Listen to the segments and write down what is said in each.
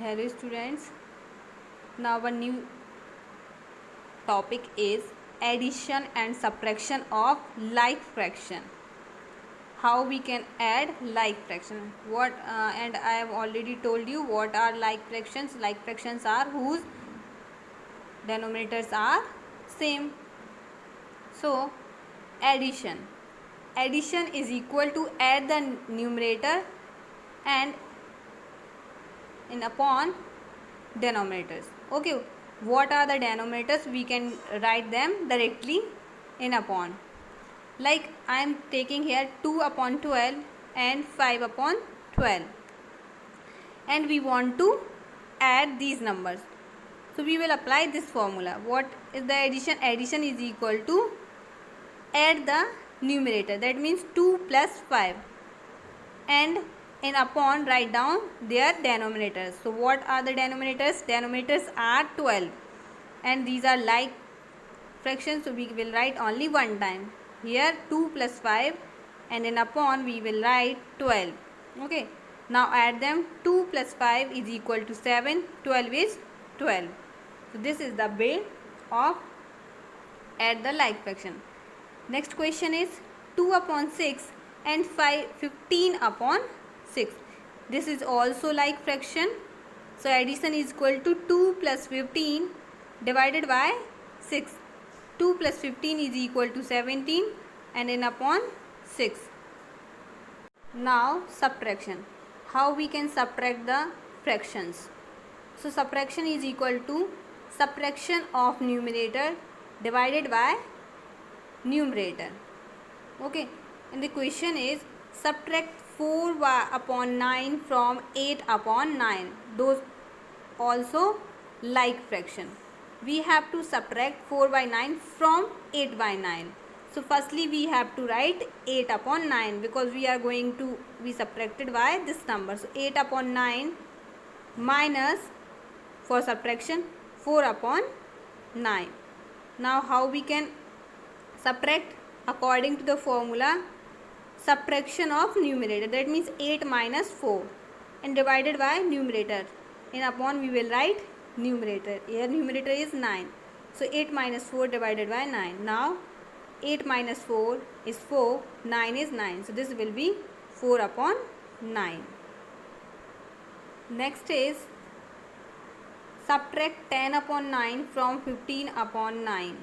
Hello students, now our new topic is addition and subtraction of like fraction. How we can add like fraction. And I have already told you what are like fractions. Like fractions are whose denominators are same. So addition is equal to add the numerator and in upon denominators. Okay, what are the denominators? We can write them directly in upon. Like I am taking here 2 upon 12 and 5 upon 12, and we want to add these numbers. So we will apply this formula. What is the addition? Addition is equal to add the numerator, that means 2 plus 5, and in upon write down their denominators. So what are the denominators? Denominators are 12 and these are like fractions, so we will write only one time. Here 2 plus 5 and in upon we will write 12. Okay, now add them. 2 plus 5 is equal to 7, 12 is 12. So this is the way of add the like fraction. Next question is 2 upon 6 and 15 upon 6. This is also like fraction. So addition is equal to 2 plus 15 divided by 6. 2 plus 15 is equal to 17 and in upon 6. Now subtraction. How we can subtract the fractions? So subtraction is equal to subtraction of numerator divided by numerator. Okay, and the question is subtract 4 upon 9 from 8 upon 9. Those also like fraction. We have to subtract 4 by 9 from 8 by 9. So firstly we have to write 8 upon 9 because we are going to be subtracted by this number. So 8 upon 9 minus, for subtraction, 4 upon 9. Now how we can subtract? According to the formula subtraction of numerator, that means 8 minus 4 and divided by numerator. In upon we will write numerator. Here numerator is 9. So 8 minus 4 divided by 9. Now 8 minus 4 is 4, 9 is 9. So this will be 4 upon 9. Next is subtract 10 upon 9 from 15 upon 9.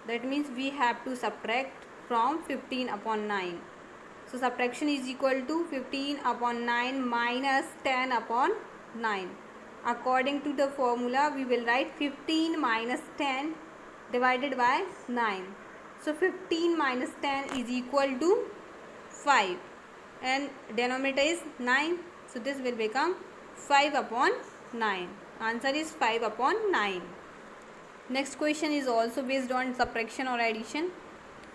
That means we have to subtract from 15 upon 9. So subtraction is equal to 15 upon 9 minus 10 upon 9. According to the formula we will write 15 minus 10 divided by 9. So 15 minus 10 is equal to 5 and denominator is 9. So this will become 5 upon 9. Answer is 5 upon 9. Next question is also based on subtraction or addition,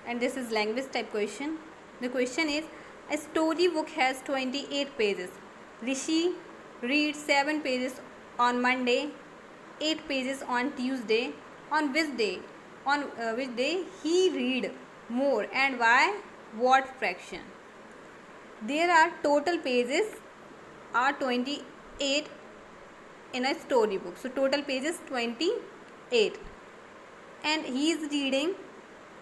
and this is language type question. The question is, a storybook has 28 pages. Rishi reads 7 pages on Monday, 8 pages on Tuesday. On which day he read more and why? What fraction? There are total pages are 28 in a storybook. So total pages 28, and he is reading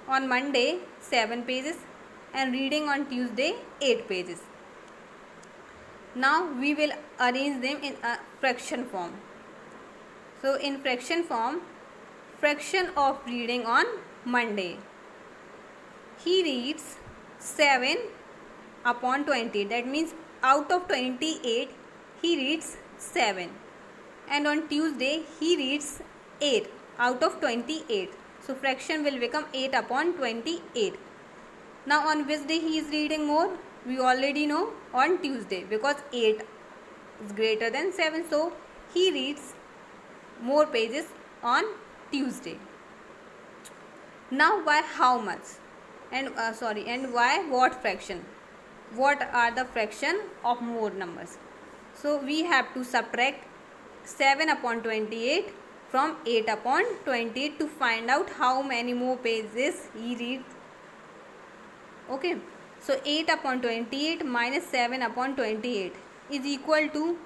on Monday 7 pages and reading on Tuesday 8 pages. Now we will arrange them in a fraction form. So in fraction form, fraction of reading on Monday, he reads 7 upon 20. That means out of 28 he reads 7, and on Tuesday he reads 8 out of 28. So fraction will become 8 upon 28. Now on which day he is reading more? We already know, on Tuesday, because 8 is greater than 7. So he reads more pages on Tuesday. Now by how much? And why what fraction? What are the fraction of more numbers? So we have to subtract 7 upon 28 from 8 upon 28 to find out how many more pages he reads. Okay, so 8 upon 28 minus 7 upon 28 is equal to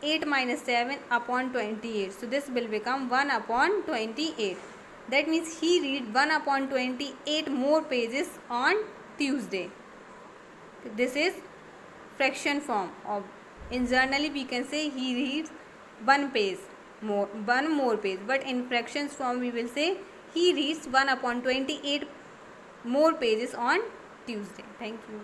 8 minus 7 upon 28. So this will become 1 upon 28. That means he read 1 upon 28 more pages on Tuesday. This is fraction form of, in journally we can say he reads one more page, but in fractions form we will say he reads 1 upon 28 more pages on Tuesday. Thank you.